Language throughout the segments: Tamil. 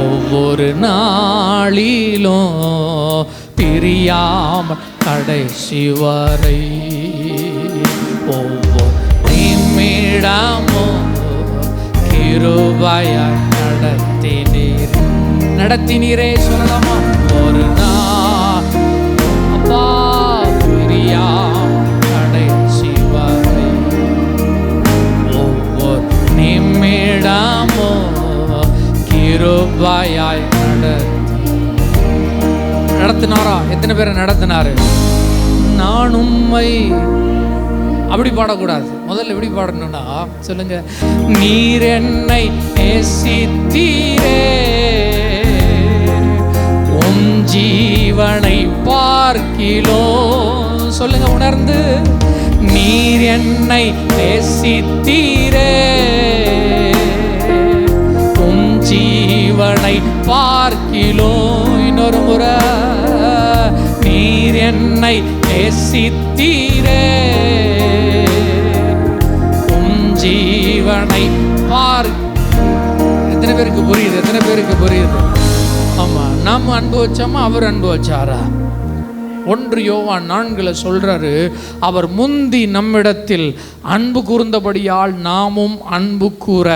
ஒவ்வொரு நாளிலும் பிரியாம கடைசி வரை ஒவ்வொரு நிமிடமும் கிருபையாய் நடத்தினீரே சொல்லலாமா? ஒரு நாள் அப்பா பிரியாம கடைசி வரை ஒவ்வொரு நிமிடமும் கிருபையாய் நடத்தினாரா? எத்தனை பேரை நடத்தினாரு? நான் உம்மை அப்படி பாடக்கூடாது. முதல்ல எப்படி பாடணும்னா சொல்லுங்க, நீர் என்னை நேசித்தீரே, உம் ஜீவனை பார்க்கிலோ. சொல்லுங்க உணர்ந்து, நீர் என்னை நேசித்தீரே, உம் ஜீவனை பார்க்கிலோ. இன்னொரு முறை, நீர் என்னை நேசித்தீரே, ஜீவனை பார். எத்தனை பேருக்கு புரியுது? எத்தனை பேருக்கு புரியுது? ஆமா, நம்ம அன்பு வச்சோமா, அவர் அன்பு வச்சாரா? 1 யோவான் 4 சொல்றாரு, அவர் முந்தி நம்மிடத்தில் அன்பு கூர்ந்தபடியால் நாமும் அன்பு கூற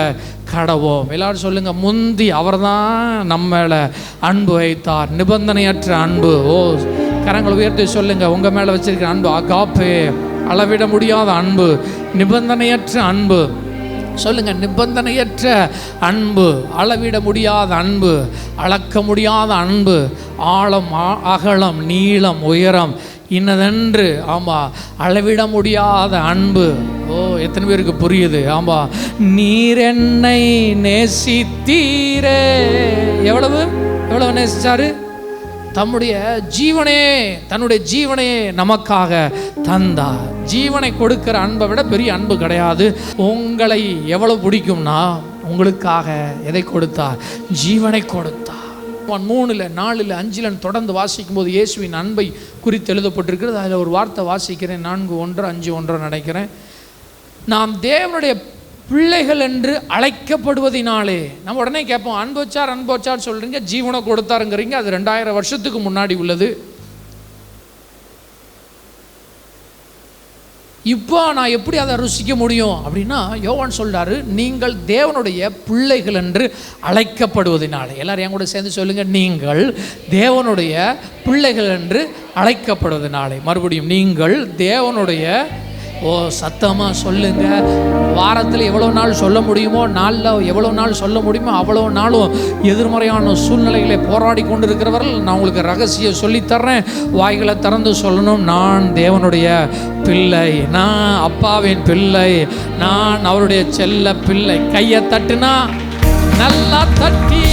கடவோம். எல்லாரும் சொல்லுங்க, முந்தி அவர் தான் நம்ம மேல அன்பு வைத்தார், நிபந்தனையற்ற அன்பு. ஓ, கரங்களை உயர்த்தி சொல்லுங்க, உங்க மேல வச்சிருக்கிற அன்பு அகாப்பே, அளவிட முடியாத அன்பு, நிபந்தனையற்ற அன்பு. சொல்லுங்க, நிபந்தனையற்ற அன்பு, அளவிட முடியாத அன்பு, அளக்க முடியாத அன்பு, ஆழம் அகலம் நீளம் உயரம் இன்னதென்று. ஆமா, அளவிட முடியாத அன்பு. ஓ, எத்தனை பேருக்கு புரியுது? ஆமா, நீர் என்னை நேசித்தீரே. எவ்வளவு எவ்வளவு நேசிச்சாரு? தன்னுடைய ஜீவனே நமக்காக தந்தார். ஜீவனை கொடுக்கிற அன்பை விட பெரிய அன்பு கிடையாது. உங்களை எவ்வளவு பிடிக்கும்னா, உங்களுக்காக எதை கொடுத்தார்? ஜீவனை கொடுத்தார். 3, 4, 5 தொடர்ந்து வாசிக்கும் போது இயேசுவின் அன்பை குறித்து எழுதப்பட்டிருக்கிறது. அதில் ஒரு வார்த்தை வாசிக்கிறேன், 4:1, 5:1 நினைக்கிறேன். நாம் தேவனுடைய பிள்ளைகள் என்று அழைக்கப்படுவதினாலே. நம்ம உடனே கேட்போம், அன்பு வச்சார் சொல்றீங்க, ஜீவனை கொடுத்தாருங்கிறீங்க. அது 2000 வருஷத்துக்கு முன்னாடி உள்ளது. இப்போ நான் எப்படி அதை ருசிக்க முடியும் அப்படின்னா, யோவான் சொல்றாரு, நீங்கள் தேவனுடைய பிள்ளைகள் என்று அழைக்கப்படுவதினாலே. எல்லாரும் என் கூட சேர்ந்து சொல்லுங்க, நீங்கள் தேவனுடைய பிள்ளைகள் என்று அழைக்கப்படுவதினாலே. மறுபடியும், நீங்கள் தேவனுடைய. ஓ, சத்தமாக சொல்லுங்க. வாரத்தில் எவ்வளோ நாள் சொல்ல முடியுமோ, நாளில் எவ்வளோ நாள் சொல்ல முடியுமோ அவ்வளோ நாளும் எதிர்மறையான சூழ்நிலைகளை போராடி கொண்டு இருக்கிறவர்கள், நான் உங்களுக்கு ரகசியம் சொல்லித்தர்றேன். வாய்களை திறந்து சொல்லணும், நான் தேவனுடைய பிள்ளை, நான் அப்பாவின் பிள்ளை, நான் அவருடைய செல்ல பிள்ளை. கையை தட்டுனா நல்லா தட்டி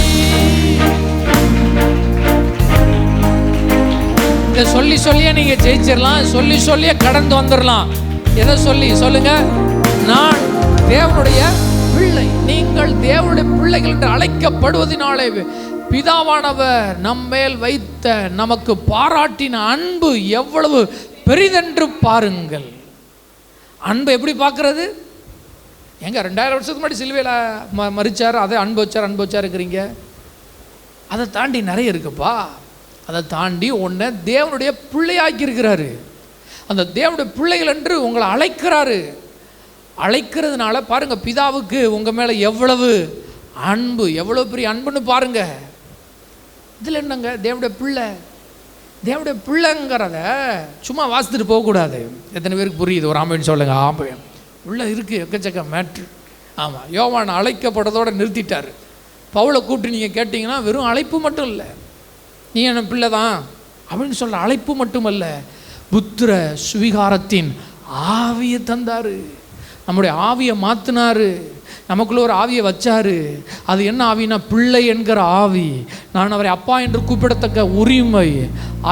இதை சொல்லியே நீங்கள் ஜெயிச்சிடலாம். சொல்லியே கடந்து வந்துடலாம். எதை சொல்லுங்க, நான் தேவனுடைய பிள்ளை. நீங்கள் தேவனுடைய பிள்ளைகள் என்று அழைக்கப்படுவதனாலே பிதாவானவர் நம்மேல் வைத்த நமக்கு பாராட்டின அன்பு எவ்வளவு பெரிதென்று பாருங்கள். அன்பு எப்படி பார்க்கறது? எங்க 2000 வருஷத்துக்கு முன்னாடி சிலுவையில் மரிச்சார், அதை அன்பு வச்சாருங்கிறீங்க. அதை தாண்டி நிறைய இருக்குப்பா. அதை தாண்டி உன்னை தேவனுடைய பிள்ளையாக்கி இருக்கிறாரு. அந்த தேவனுடைய பிள்ளைகள் என்று உங்களை அழைக்கிறாரு. அழைக்கிறதுனால பாருங்க, பிதாவுக்கு உங்க மேல எவ்வளவு அன்பு, எவ்வளவு பெரிய அன்புன்னு பாருங்க. இதுல என்னங்க, தேவனுடைய பிள்ளைங்கிறத சும்மா வாசித்துட்டு போகக்கூடாது. எத்தனை பேருக்கு புரியுது? ஒரு ஆம்பைன்னு சொல்லுங்க. ஆம்பையன் உள்ள இருக்கு எக்கச்சக்க மேட்ரு. ஆமா, யோவான் அழைக்கப்படுறதோட நிறுத்திட்டாரு. பவுலை கூப்பிட்டு நீங்க கேட்டீங்கன்னா வெறும் அழைப்பு மட்டும் இல்லை, நீ என்ன பிள்ளை தான் அப்படின்னு சொல்ற அழைப்பு மட்டுமல்ல, புத்திர சுவிகாரத்தின் ஆவியை தந்தாரு. நம்முடைய ஆவியை மாற்றினாரு. நமக்குள்ள ஒரு ஆவியை வச்சாரு. அது என்ன ஆவினா, பிள்ளை என்கிற ஆவி. நான் அவரை அப்பா என்று கூப்பிடத்தக்க உரிமை,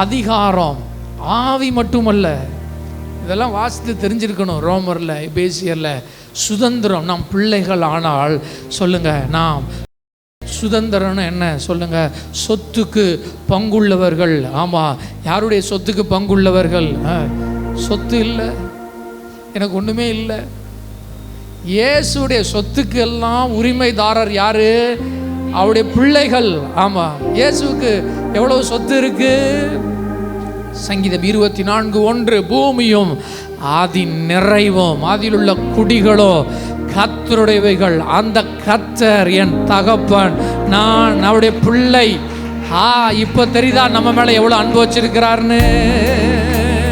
அதிகாரம், ஆவி மட்டுமல்ல. இதெல்லாம் வாசித்து தெரிஞ்சிருக்கணும். ரோமரில், எபேசியரில் சுதந்திரம். நாம் பிள்ளைகள் ஆனால் சொல்லுங்க, நாம் சுதந்திரம்னு என்ன சொல்லுங்க? சொத்துக்கு பங்குள்ளவர்கள். ஆமாம், யாருடைய சொத்துக்கு பங்குள்ளவர்கள்? சொத்து இல்லை, எனக்கு ஒன்றுமே இல்லை. இயேசுடைய சொத்துக்கு எல்லாம் உரிமைதாரர் யாரு? அவருடைய பிள்ளைகள். ஆமா, இயேசுவுக்கு எவ்வளவு சொத்து இருக்கு? சங்கீதம் 24:1, பூமியும் ஆதி நிறைவும் ஆதியில் உள்ள குடிகளோ கர்த்தருடையவைகள். அந்த கர்த்தர் என் தகப்பன், நான் அவருடைய பிள்ளை. இப்ப தெரியுதா நம்ம மேல எவ்வளவு அன்பு வச்சிருக்கிறாருன்னு?